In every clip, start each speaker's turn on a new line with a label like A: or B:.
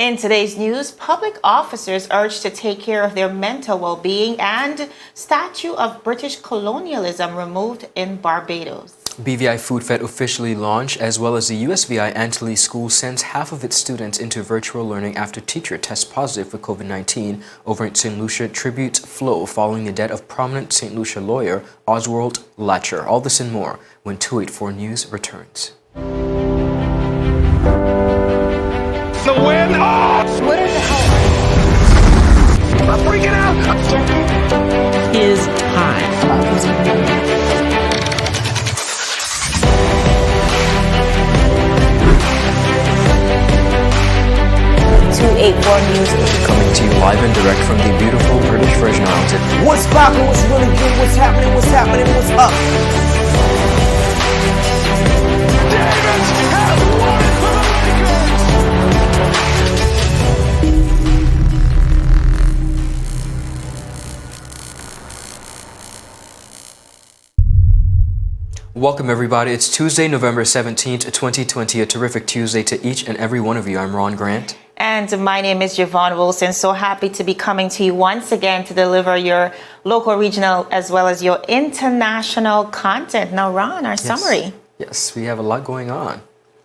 A: In today's news, public officers urged to take care of their mental well-being and statue of British colonialism removed in Barbados.
B: BVI Food Fete officially launched, as well as the USVI Antilles school sends half of its students into virtual learning after teacher tests positive for COVID-19 over at St. Lucia tribute flow following the death of prominent St. Lucia lawyer Oswald Larcher. All this and more when 284 News returns.
C: The win! Oh!
D: What are the hell?
C: I'm freaking out!
D: Is high.
A: 284 News.
B: Coming to you live and direct from the beautiful British Virgin Islands.
E: What's poppin', what's really good, what's happening, what's up?
C: Davis has won it for the
B: Welcome everybody. It's Tuesday, November 17th, 2020. A terrific Tuesday to each and every one of you. I'm Ron Grant.
A: And my name is Javon Wilson. So happy to be coming to you once again to deliver your local, regional, as well as your international content. Now, Ron, our summary.
B: Yes, we have a lot going on.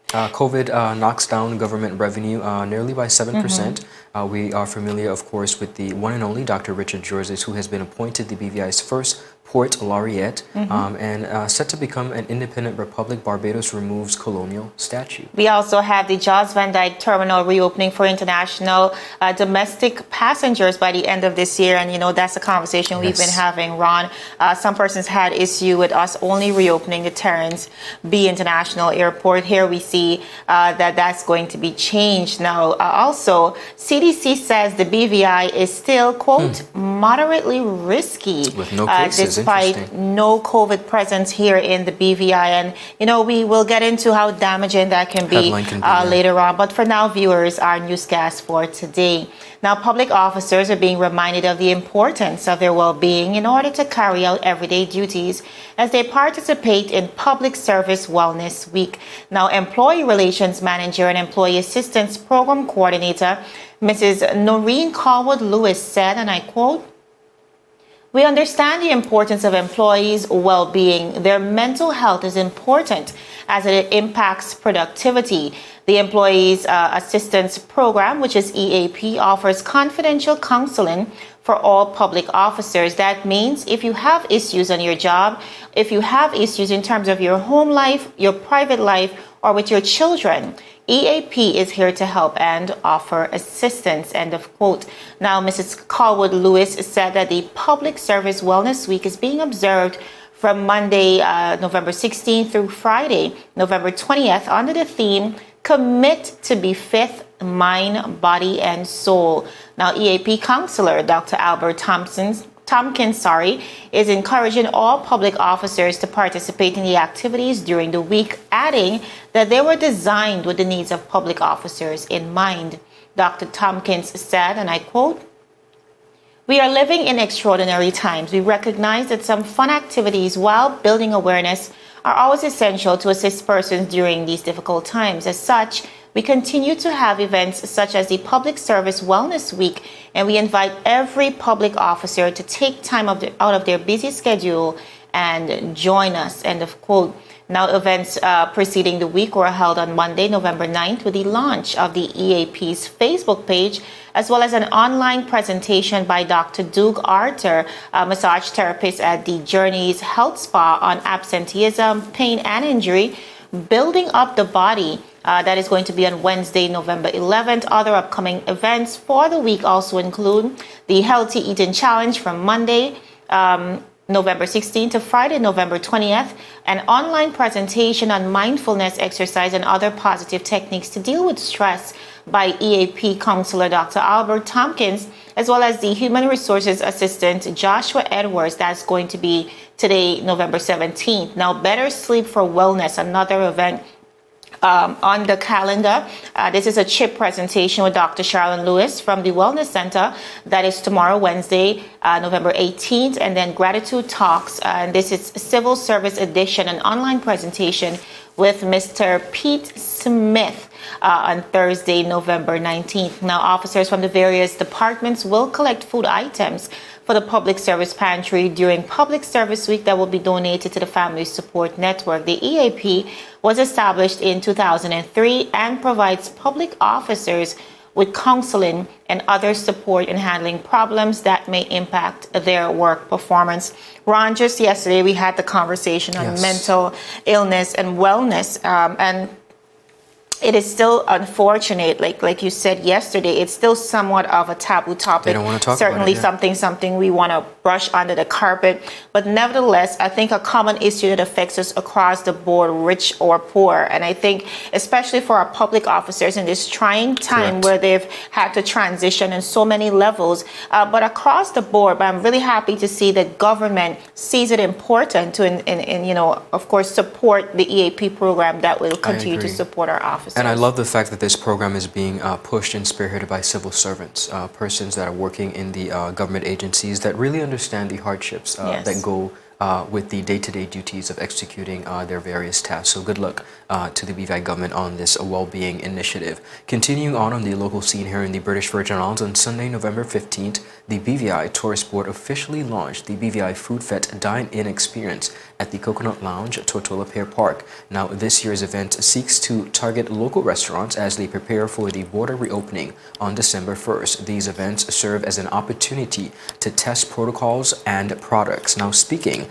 B: COVID knocks down government revenue nearly by 7%. We are familiar, of course, with the one and only Dr. Richard Georges, who has been appointed the BVI's first Port Laureate and set to become an independent republic. Barbados removes colonial statue.
A: We also have the Jos Van Dyke Terminal reopening for international domestic passengers by the end of this year. And, you know, that's a conversation we've been having, Ron. Some persons had issue with us only reopening the Terrence B International Airport. Here we see that that's going to be changed now. Also, CDC says the BVI is still, quote, moderately risky.
B: With no cases.
A: Despite no COVID presence here in the BVI. And, you know, we will get into how damaging that can be later on. But for now, viewers, our newscast for today. Now, public officers are being reminded of the importance of their well-being in order to carry out everyday duties as they participate in Public Service Wellness Week. Now, Employee Relations Manager and Employee Assistance Program Coordinator, Mrs. Noreen Callwood-Lewis said, and I quote, "We understand the importance of employees' well-being. Their mental health is important as it impacts productivity. The Employees Assistance Program, which is EAP, offers confidential counseling for all public officers. That means if you have issues on your job, if you have issues in terms of your home life, your private life, or with your children, EAP is here to help and offer assistance," end of quote. Now, Mrs. Callwood-Lewis said that the Public Service Wellness Week is being observed from Monday, November 16th through Friday, November 20th, under the theme, Commit to be Fit, Mind, Body, and Soul. Now, EAP counselor Dr. Albert Tompkins, is encouraging all public officers to participate in the activities during the week, adding that they were designed with the needs of public officers in mind. Dr. Tompkins said, and I quote, "We are living in extraordinary times. We recognize that some fun activities while building awareness are always essential to assist persons during these difficult times. As such, we continue to have events such as the Public Service Wellness Week, and we invite every public officer to take time out of their busy schedule and join us," end of quote. Now, events preceding the week were held on Monday, November 9th, with the launch of the EAP's Facebook page, as well as an online presentation by Dr. Doug Arter, a massage therapist at the Journeys Health Spa, on absenteeism, pain, and injury, building up the body. That is going to be on Wednesday, November 11th. Other upcoming events for the week also include the Healthy Eating Challenge from Monday, November 16th to Friday, November 20th, an online presentation on mindfulness exercise and other positive techniques to deal with stress by EAP counselor Dr. Albert Tompkins, as well as the Human Resources Assistant Joshua Edwards. That's going to be today, November 17th. Now, Better Sleep for Wellness, another event on the calendar. This is a chip presentation with Dr. Sharon Lewis from the Wellness Center. That is tomorrow, Wednesday, November 18th. And then Gratitude Talks. And this is Civil Service Edition, an online presentation with Mr. Pete Smith. on Thursday, November 19th. Now, officers from the various departments will collect food items for the Public Service Pantry during Public Service Week that will be donated to the Family Support Network. The EAP was established in 2003 and provides public officers with counseling and other support in handling problems that may impact their work performance. Ron, just yesterday we had the conversation on mental illness and wellness, and it is still unfortunate, like you said yesterday, it's still somewhat of a taboo topic.
B: They don't want to talk
A: Certainly
B: about it,
A: something we want to brush under the carpet. But nevertheless, I think a common issue that affects us across the board, rich or poor. And I think especially for our public officers in this trying time where they've had to transition in so many levels, but across the board. But I'm really happy to see that government sees it important to, of course, support the EAP program that will continue to support our officers.
B: And I love the fact that this program is being pushed and spearheaded by civil servants, persons that are working in the government agencies that really understand the hardships that go with the day-to-day duties of executing their various tasks. So good luck to the BVI government on this wellbeing initiative. Continuing on the local scene here in the British Virgin Islands, on Sunday, November 15th, the BVI Tourist Board officially launched the BVI Food Fete Dine-In Experience at the Coconut Lounge, Tortola Pier Park. Now, this year's event seeks to target local restaurants as they prepare for the border reopening on December 1st. These events serve as an opportunity to test protocols and products. Now, speakers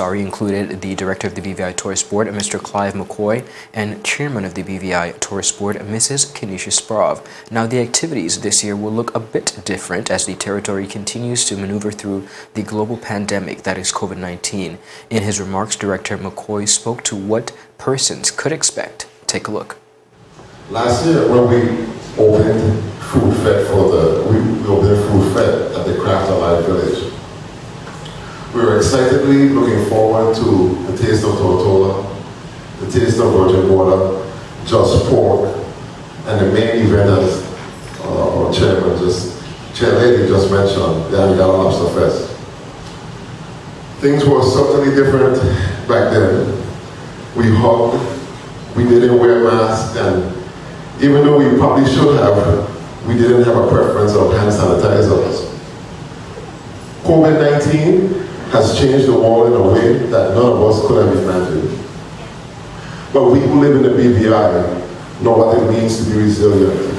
B: included the director of the BVI Tourist Board, Mr. Clive McCoy, and chairman of the BVI Tourist Board, Mrs. Kenisha Sprav. Now, the activities this year will look a bit different as the territory continues to maneuver through the global pandemic that is COVID-19. In his remarks, Director McCoy spoke to what persons could expect. Take a look.
F: Last year, when we opened Food Fete we opened Food Fete at the Craft Alive Village. We were excitedly looking forward to the taste of Tortola, the taste of virgin water, just pork, and the main event as our chairlady just mentioned, the Angala Lobster Fest. Things were certainly different back then. We hugged, we didn't wear masks, and even though we probably should have, we didn't have a preference of hand sanitizers. COVID-19 has changed the world in a way that none of us could have imagined. But we who live in the BVI know what it means to be resilient.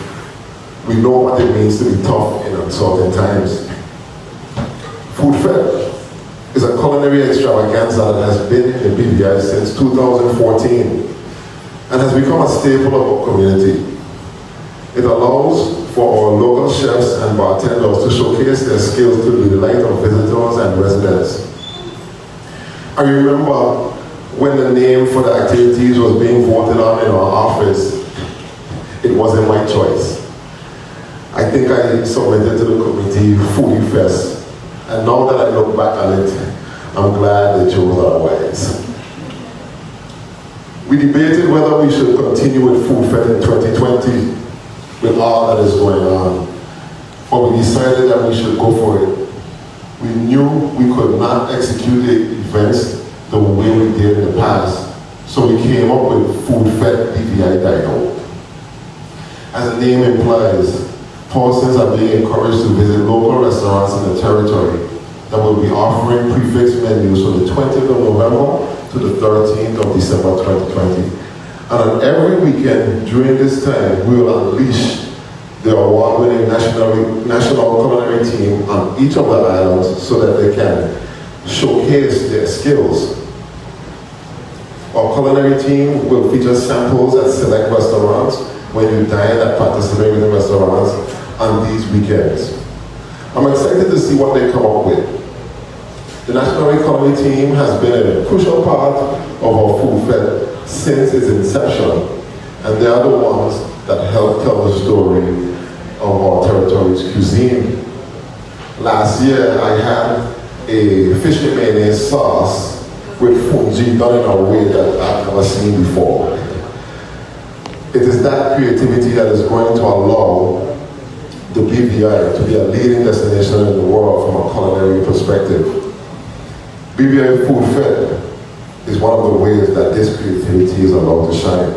F: We know what it means to be tough in uncertain times. Food Fete is a culinary extravaganza that has been in the BVI since 2014 and has become a staple of our community. It allows for our local chefs and bartenders to showcase their skills to the delight of visitors and residents. I remember when the name for the activities was being voted on in our office, it wasn't my choice. I think I submitted to the committee Foodie Fest, and now that I look back on it, I'm glad they chose otherwise. We debated whether we should continue with Food Fete in 2020 with all that is going on, but we decided that we should go for it. We knew we could not execute the events the way we did in the past, so we came up with Food Fete BVI Dino. As the name implies, persons are being encouraged to visit local restaurants in the territory that will be offering prefix menus from the 20th of November to the 13th of December 2020. And on every weekend during this time, we will unleash the award-winning national culinary team on each of the islands so that they can showcase their skills. Our culinary team will feature samples at select restaurants when you dine at participating restaurants on these weekends. I'm excited to see what they come up with. The National Culinary Team has been a crucial part of our Food Fete since its inception, and they are the ones that help tell the story of our territory's cuisine. Last year, I had a fish and mayonnaise sauce with fungi done in a way that I've never seen before. It is that creativity that is going to allow the BVI to be a leading destination in the world from a culinary perspective. BVI Food Fete is one of the ways that this creativity is allowed to shine.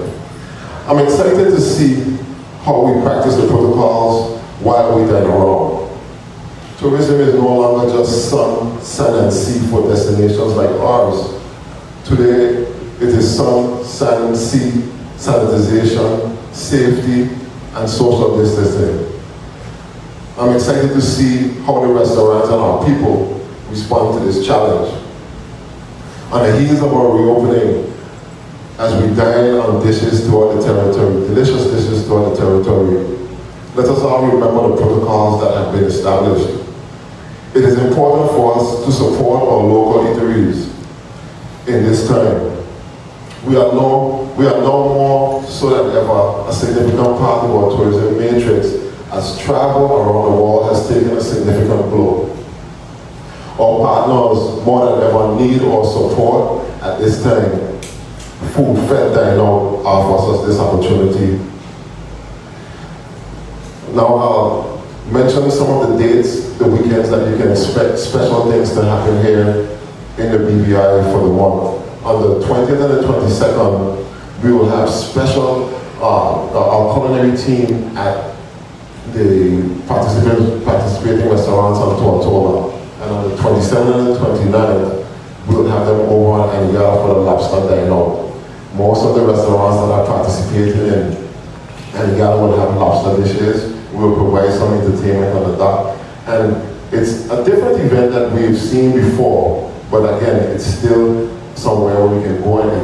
F: I'm excited to see how we practice the protocols while we dine around. Tourism is no longer just sun, sand, and sea for destinations like ours. Today, it is sun, sand, sea, sanitization, safety, and social distancing. I'm excited to see how the restaurants and our people respond to this challenge. On the heels of our reopening, as we dine on dishes throughout the territory, delicious dishes throughout the territory, let us all remember the protocols that have been established. It is important for us to support our local eateries in this time. We are now more so than ever a significant part of our tourism matrix, as travel around the world has taken a significant blow. Our partners more than ever need our support at this time. Food Fete Dine Out offers us this opportunity. Now I'll mention some of the dates, the weekends that you can expect special things to happen here in the BVI for the month. On the 20th and the 22nd, we will have special, our culinary team at the participating restaurants on Tortola. And on the 27th and the 29th, we'll have them over and gather for the lobster dine out. Most of the restaurants that are participating in and gather will have lobster dishes. We'll provide some entertainment on the dock. And it's a different event that we've seen before, but again, it's still somewhere we can go and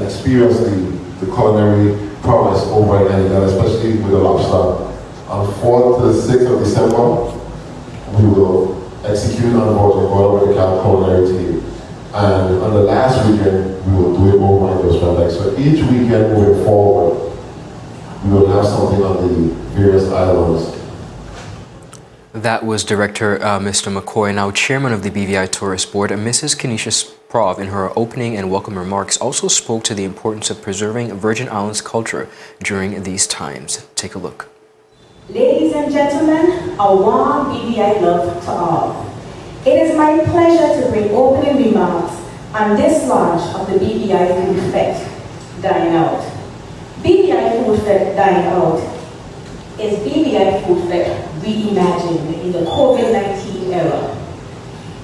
F: experience the culinary prowess over in Antigua, especially with the lobster. On 4th to the 6th of December, we will execute on board with the culinary team. And on the last weekend, we will do it over in those projects. So each weekend moving forward, we will have something on the various islands.
B: That was Director Mr. McCoy. Now, Chairman of the BVI Tourist Board, Mrs. Kenesha Prov, in her opening and welcome remarks, also spoke to the importance of preserving Virgin Islands culture during these times. Take a look.
G: Ladies and gentlemen, a warm BVI love to all. It is my pleasure to bring opening remarks on this launch of the BVI Food Fete Dine Out. BVI Food Fete Dine Out is BVI Food Fete reimagined in the COVID-19 era.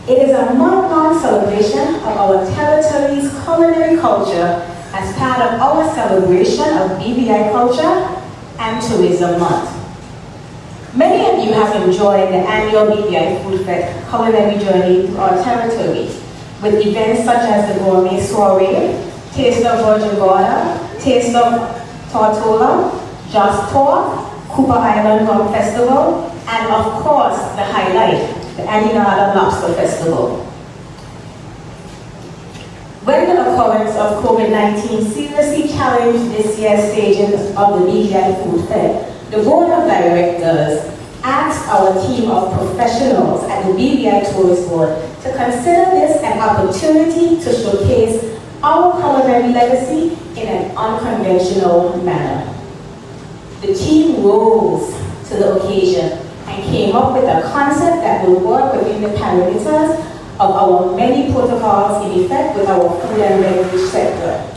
G: It is a month-long celebration of our territory's culinary culture as part of our celebration of BVI culture and Tourism Month. Many of you have enjoyed the annual BVI Food Fete culinary journey through our territory, with events such as the Gourmet Soiree, Taste of Virgin Gorda, Taste of Tortola, Just Pork, Cooper Island Rum Festival, and of course the highlight, the Antigua Lobster Festival. When the occurrence of COVID-19 seriously challenged this year's stages of the BVI Food Fete, the Board of Directors asked our team of professionals at the BVI Tourist Board to consider this an opportunity to showcase our culinary legacy in an unconventional manner. The team rose to the occasion and came up with a concept that will work within the parameters of our many protocols in effect with our food and beverage sector.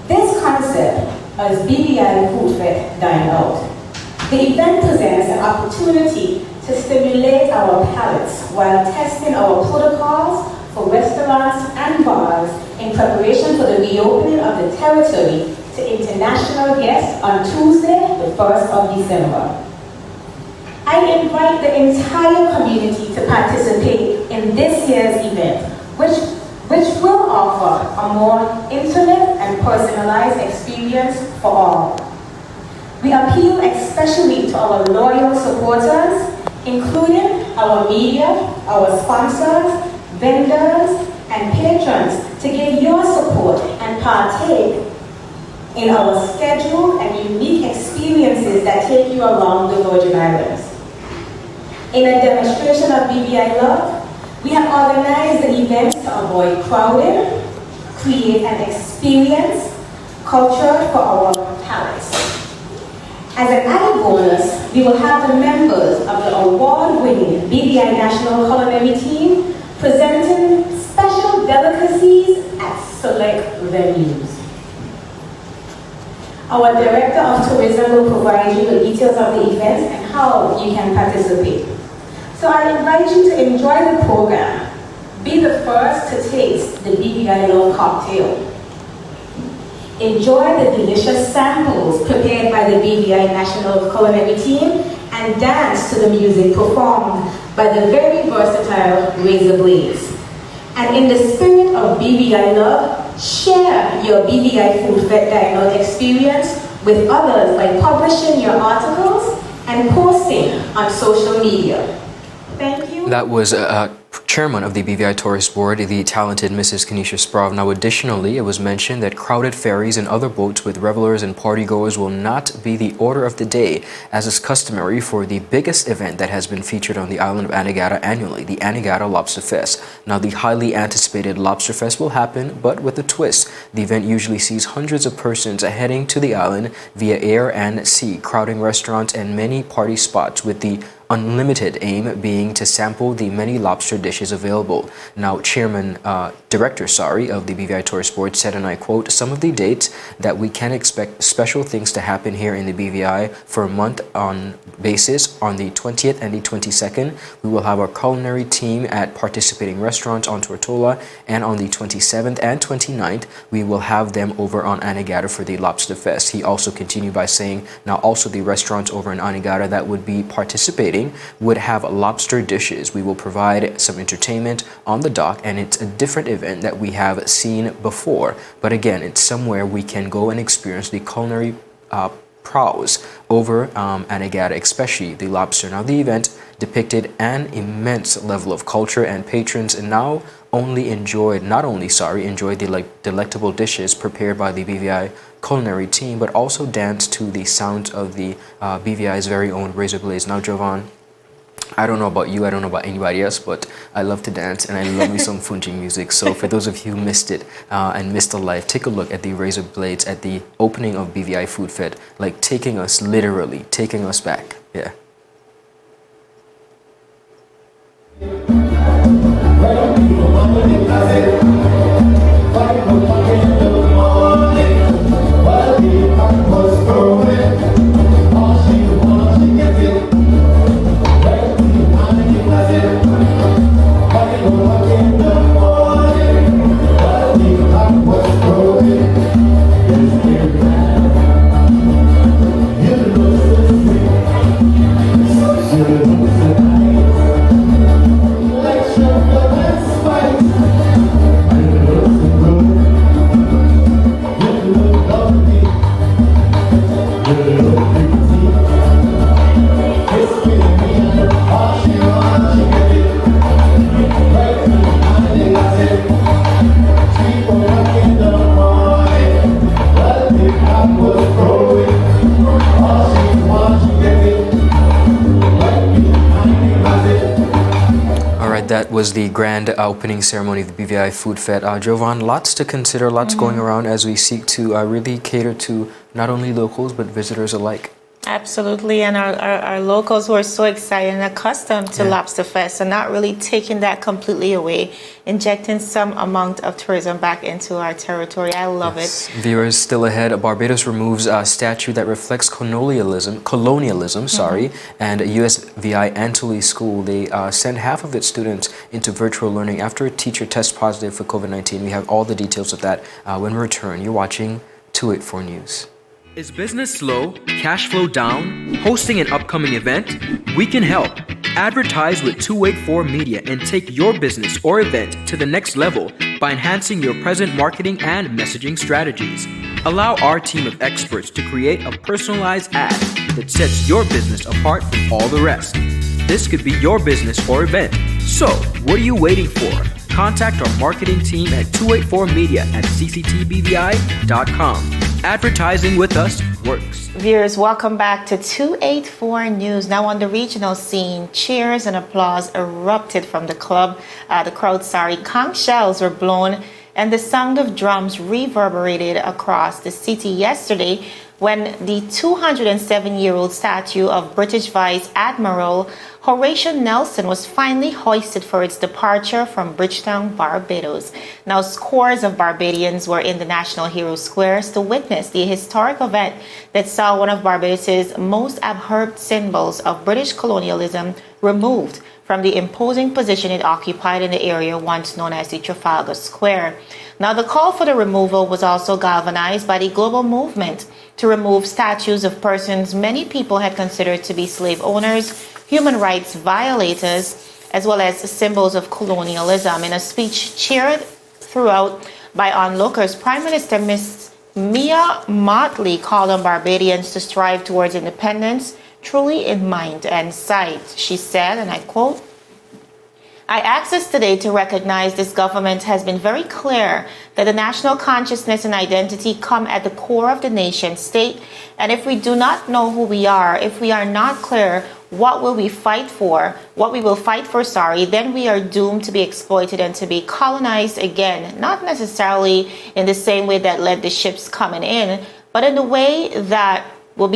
G: This concept is BVI Food Fete Dine Out. The event presents an opportunity to stimulate our palates while testing our protocols for restaurants and bars in preparation for the reopening of the territory to international guests on Tuesday, the 1st of December. I invite the entire community to participate in this year's event, which will offer a more intimate and personalized experience for all. We appeal especially to our loyal supporters, including our media, our sponsors, vendors, and patrons, to give your support and partake in our scheduled and unique experiences that take you along the Virgin Islands. In a demonstration of BVI love, we have organized the event to avoid crowding, create an experience culture for our palates. As an added bonus, we will have the members of the award-winning BVI National Culinary Team presenting special delicacies at select venues. Our Director of Tourism will provide you with details of the event and how you can participate. So I invite you to enjoy the program. Be the first to taste the BVI Love cocktail. Enjoy the delicious samples prepared by the BVI National Culinary Team and dance to the music performed by the very versatile Razor Blades. And in the spirit of BVI Love, share your BVI Food Fete dialogue experience with others by publishing your articles and posting on social media. Thank you.
B: That was chairman of the BVI Tourist Board, the talented Mrs. Kenesha Sprov. Now, additionally, it was mentioned that crowded ferries and other boats with revelers and partygoers will not be the order of the day, as is customary for the biggest event that has been featured on the island of Anegada annually, the Anegada Lobster Fest. Now, the highly anticipated Lobster Fest will happen, but with a twist. The event usually sees hundreds of persons heading to the island via air and sea, crowding restaurants and many party spots, with the unlimited aim being to sample the many lobster dishes available. Now, Director of the BVI Tourist Board said, and I quote, "Some of the dates that we can expect special things to happen here in the BVI for a month on basis. On the 20th and the 22nd, we will have our culinary team at participating restaurants on Tortola, and on the 27th and 29th, we will have them over on Anegada for the Lobster Fest." He also continued by saying, now also the restaurants over in Anegada that would be participating would have lobster dishes. We will provide some entertainment on the dock, and it's a different event that we have seen before. But again, it's somewhere we can go and experience the culinary prowess over Anegada, especially the lobster. Now, the event depicted an immense level of culture, and patrons now enjoyed the delectable dishes prepared by the BVI culinary team, but also danced to the sounds of the BVI's very own Razor Blades. Now, Jovan, I don't know about you, I don't know about anybody else, but I love to dance and I love me some Fungi music. So for those of you who missed it and missed the live, take a look at the Razor Blades at the opening of BVI Food Fete, like literally taking us back. Yeah. That was the grand opening ceremony of the BVI Food Fete. Jovan, lots to consider, lots going around as we seek to really cater to not only locals but visitors alike.
A: Absolutely, and our locals who are so excited and accustomed to Lobster Fest are not really taking that completely away, injecting some amount of tourism back into our territory. I love it.
B: Viewers, still ahead, Barbados removes a statue that reflects colonialism, and USVI Antilles school, they send half of its students into virtual learning after a teacher tests positive for COVID-19. We have all the details of that when we return. You're watching 284 News.
H: Is business slow? Cash flow down? Hosting an upcoming event? We can help. Advertise with 284 Media and take your business or event to the next level by enhancing your present marketing and messaging strategies. Allow our team of experts to create a personalized ad that sets your business apart from all the rest. This could be your business or event. So, what are you waiting for? Contact our marketing team at 284media@cctbvi.com. Advertising with us works.
A: Viewers, welcome back to 284 News. Now on the regional scene, cheers and applause erupted from the crowd. Conch shells were blown and the sound of drums reverberated across the city yesterday when the 207-year-old statue of British Vice Admiral Horatio Nelson was finally hoisted for its departure from Bridgetown, Barbados. Now, scores of Barbadians were in the National Hero Squares to witness the historic event that saw one of Barbados' most abhorrent symbols of British colonialism removed from the imposing position it occupied in the area once known as the Trafalgar Square. Now, the call for the removal was also galvanized by the global movement to remove statues of persons many people had considered to be slave owners, human rights violators, as well as symbols of colonialism. In a speech cheered throughout by onlookers, Prime Minister Miss Mia Mottley called on Barbadians to strive towards independence, truly in mind and sight. She said, and I quote, "I ask us today to recognize this government has been very clear that the national consciousness and identity come at the core of the nation state, and if we do not know who we are, if we are not clear what we will fight for, then we are doomed to be exploited and to be colonized again, not necessarily in the same way that led the ships coming in, but in the way that will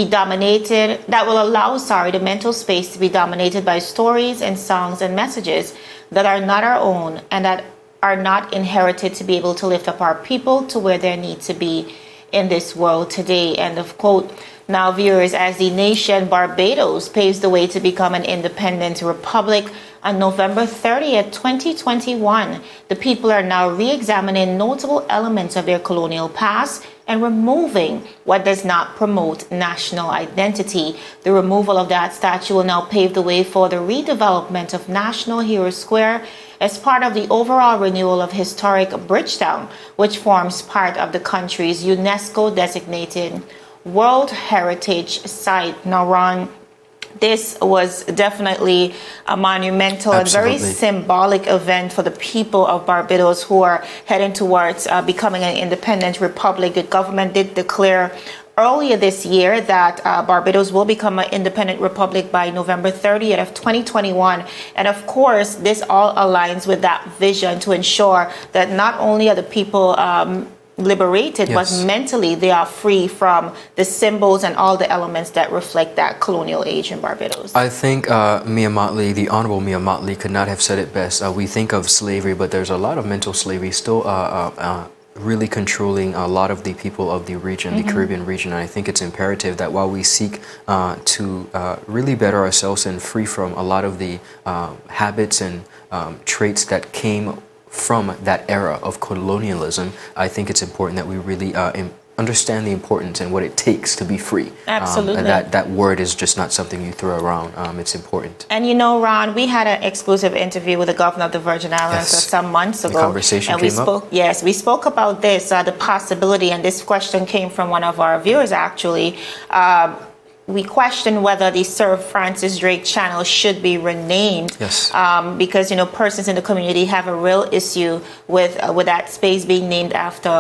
A: allow the mental space to be dominated by stories and songs and messages that are not our own and that are not inherited to be able to lift up our people to where they need to be in this world today." End of quote. Now, viewers, as the nation Barbados paves the way to become an independent republic on November 30th, 2021, the people are now re-examining notable elements of their colonial past and removing what does not promote national identity. The removal of that statue will now pave the way for the redevelopment of National Hero Square as part of the overall renewal of historic Bridgetown, which forms part of the country's UNESCO-designated World Heritage Site. Now, Ron, this was definitely a monumental and very symbolic event for the people of Barbados who are heading towards becoming an independent republic. The government did declare earlier this year that Barbados will become an independent republic by November 30th of 2021. And of course, this all aligns with that vision to ensure that not only are the people liberated, but mentally they are free from the symbols and all the elements that reflect that colonial age in Barbados.
B: I think Mia Mottley, the Honorable Mia Mottley, could not have said it best. We think of slavery, but there's a lot of mental slavery still really controlling a lot of the people of the region, the Caribbean region. And I think it's imperative that while we seek to really better ourselves and free from a lot of the habits and traits that came from that era of colonialism, I think it's important that we really understand the importance and what it takes to be free.
A: Absolutely.
B: That word is just not something you throw around. It's important.
A: And you know, Ron, we had an exclusive interview with the governor of the Virgin Islands some months ago.
B: The conversation came up.
A: Yes, we spoke about this, the possibility, and this question came from one of our viewers actually. We questioned whether the Sir Francis Drake Channel should be renamed, because persons in the community have a real issue with that space being named after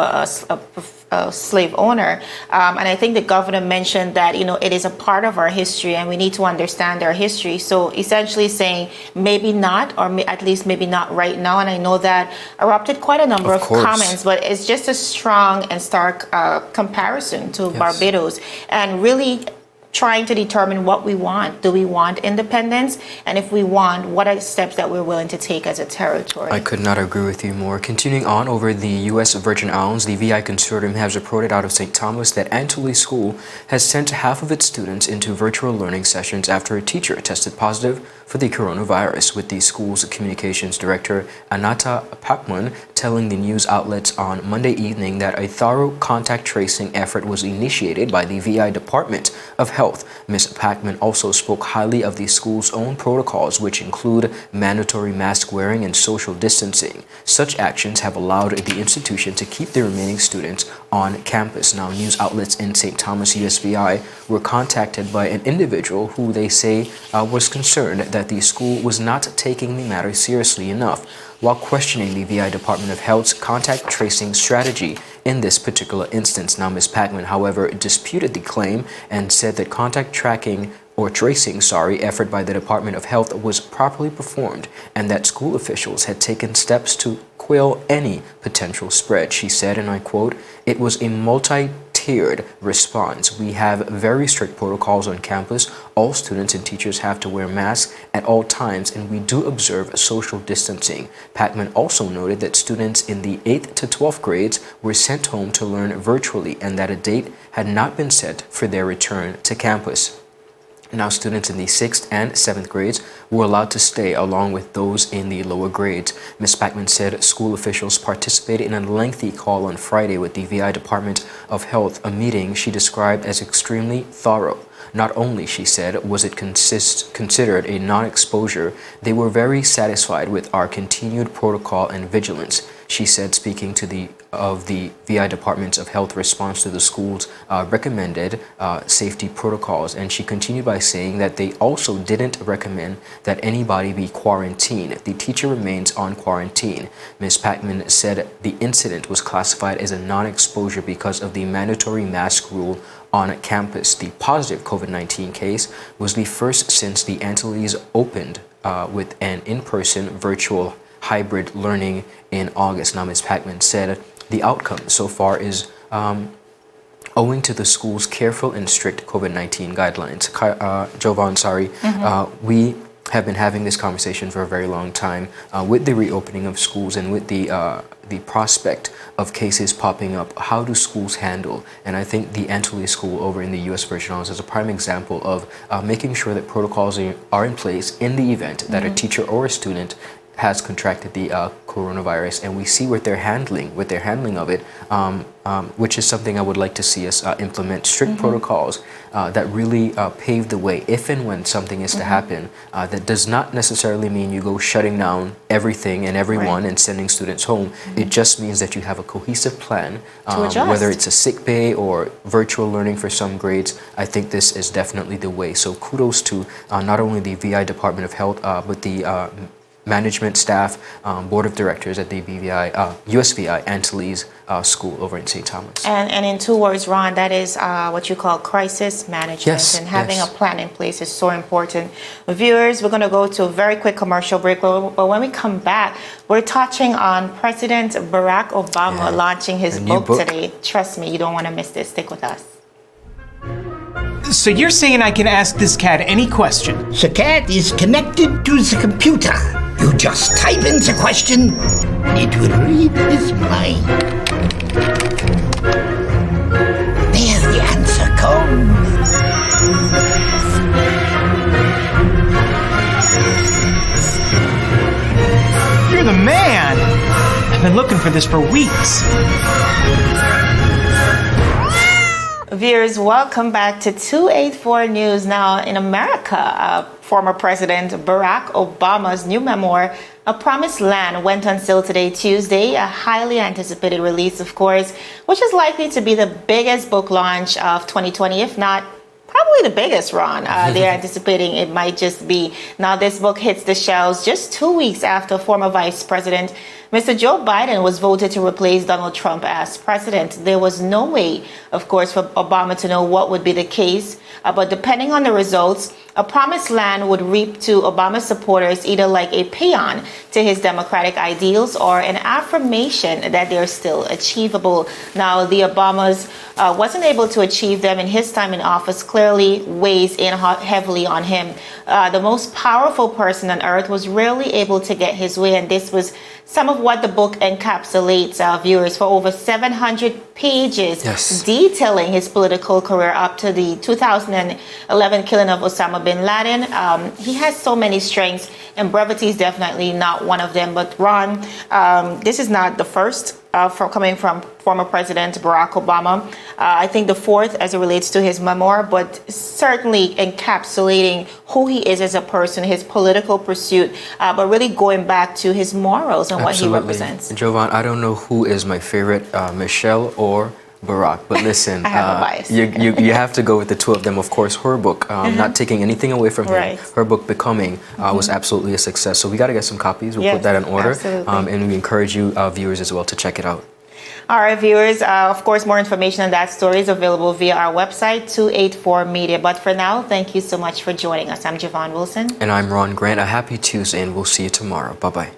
A: a slave owner. And I think the governor mentioned that it is a part of our history and we need to understand our history. So essentially saying maybe not, or at least maybe not right now. And I know that erupted quite a number of comments, but it's just a strong and stark comparison to Barbados, and really trying to determine what we want. Do we want independence? And if we want, what are the steps that we're willing to take as a territory?
B: I could not agree with you more. Continuing on over the U.S. Virgin Islands, the VI Consortium has reported out of St. Thomas that Antilles School has sent half of its students into virtual learning sessions after a teacher tested positive for the coronavirus, with the school's communications director, Anata Pakman, telling the news outlets on Monday evening that a thorough contact tracing effort was initiated by the VI Department of Health. Ms. Pakman also spoke highly of the school's own protocols, which include mandatory mask wearing and social distancing. Such actions have allowed the institution to keep the remaining students on campus. Now, news outlets in St. Thomas, USVI, were contacted by an individual who they say was concerned that the school was not taking the matter seriously enough, while questioning the VI Department of Health's contact tracing strategy in this particular instance. Now, Ms. Pakman, however, disputed the claim and said that contact tracking or tracing, effort by the Department of Health was properly performed and that school officials had taken steps to quell any potential spread. She said, and I quote, "It was a multi-tiered tiered response. We have very strict protocols on campus. All students and teachers have to wear masks at all times, and we do observe social distancing. Pacman also noted that students in the 8th to 12th grades were sent home to learn virtually and that a date had not been set for their return to campus. Now, students in the 6th and 7th grades were allowed to stay along with those in the lower grades. Ms. Pacman said school officials participated in a lengthy call on Friday with the VI Department of Health, a meeting she described as extremely thorough. Not only, she said, was it considered a non-exposure, they were very satisfied with our continued protocol and vigilance. She said, speaking to the VI Department of Health response to the school's recommended safety protocols. And she continued by saying that they also didn't recommend that anybody be quarantined. The teacher remains on quarantine. Ms. Pacman said the incident was classified as a non-exposure because of the mandatory mask rule on campus. The positive COVID-19 case was the first since the Antilles opened with an in-person virtual hybrid learning in August. Now, Ms. Pacman said the outcome so far is owing to the school's careful and strict COVID-19 guidelines. Jovan, we have been having this conversation for a very long time with the reopening of schools and with the prospect of cases popping up. How do schools handle? And I think the Antilles School over in the U.S. Virgin Islands is a prime example of making sure that protocols are in place in the event that a teacher or a student has contracted the coronavirus, and we see what they're handling of it, which is something I would like to see us implement strict protocols that really pave the way if and when something is to happen. That does not necessarily mean you go shutting down everything and everyone and sending students home. It just means that you have a cohesive plan, whether it's a sick bay or virtual learning for some grades. I think this is definitely the way. So kudos to not only the VI Department of Health, but the management staff, board of directors at the BVI, USVI Antilles School over in St. Thomas.
A: And in 2 words, Ron, that is what you call crisis management.
B: Yes,
A: and having a plan in place is so important. Viewers, we're going to go to a very quick commercial break, but when we come back, we're touching on President Barack Obama launching his book today. Trust me, you don't want to miss this. Stick with us.
E: So you're saying I can ask this cat any question?
I: The cat is connected to the computer. You just type in the question, it will read his mind. There the answer comes.
E: You're the man! I've been looking for this for weeks.
A: Viewers, welcome back to 284 News. Now, in America, former President Barack Obama's new memoir, A Promised Land, went on sale today, Tuesday, a highly anticipated release, of course, which is likely to be the biggest book launch of 2020, if not probably the biggest, Ron. They're anticipating it might just be. Now, this book hits the shelves just 2 weeks after former Vice President Mr. Joe Biden was voted to replace Donald Trump as president. There was no way, of course, for Obama to know what would be the case, but depending on the results, A Promised Land would reap to Obama's supporters either like a paean to his democratic ideals or an affirmation that they're still achievable. Now, the Obamas wasn't able to achieve them in his time in office clearly weighs in heavily on him. The most powerful person on earth was rarely able to get his way, and this was some of what the book encapsulates, viewers, for over 700 pages, detailing his political career up to the 2011 killing of Osama bin Laden. He has so many strengths, and brevity is definitely not one of them. But Ron, this is not the first coming from former President Barack Obama. I think the fourth as it relates to his memoir, but certainly encapsulating who he is as a person, his political pursuit, but really going back to his morals and what he represents.
B: Jovan, I don't know who is my favorite, Michelle or Barack, but listen,
A: I have a bias.
B: you have to go with the two of them. Of course, her book, not taking anything away from him, her book Becoming was absolutely a success. So we got to get some copies. We'll put that in order, and we encourage you viewers as well to check it out.
A: All right, viewers, of course, more information on that story is available via our website, 284 Media. But for now, thank you so much for joining us. I'm Javon Wilson.
B: And I'm Ron Grant. A happy Tuesday, and we'll see you tomorrow. Bye-bye.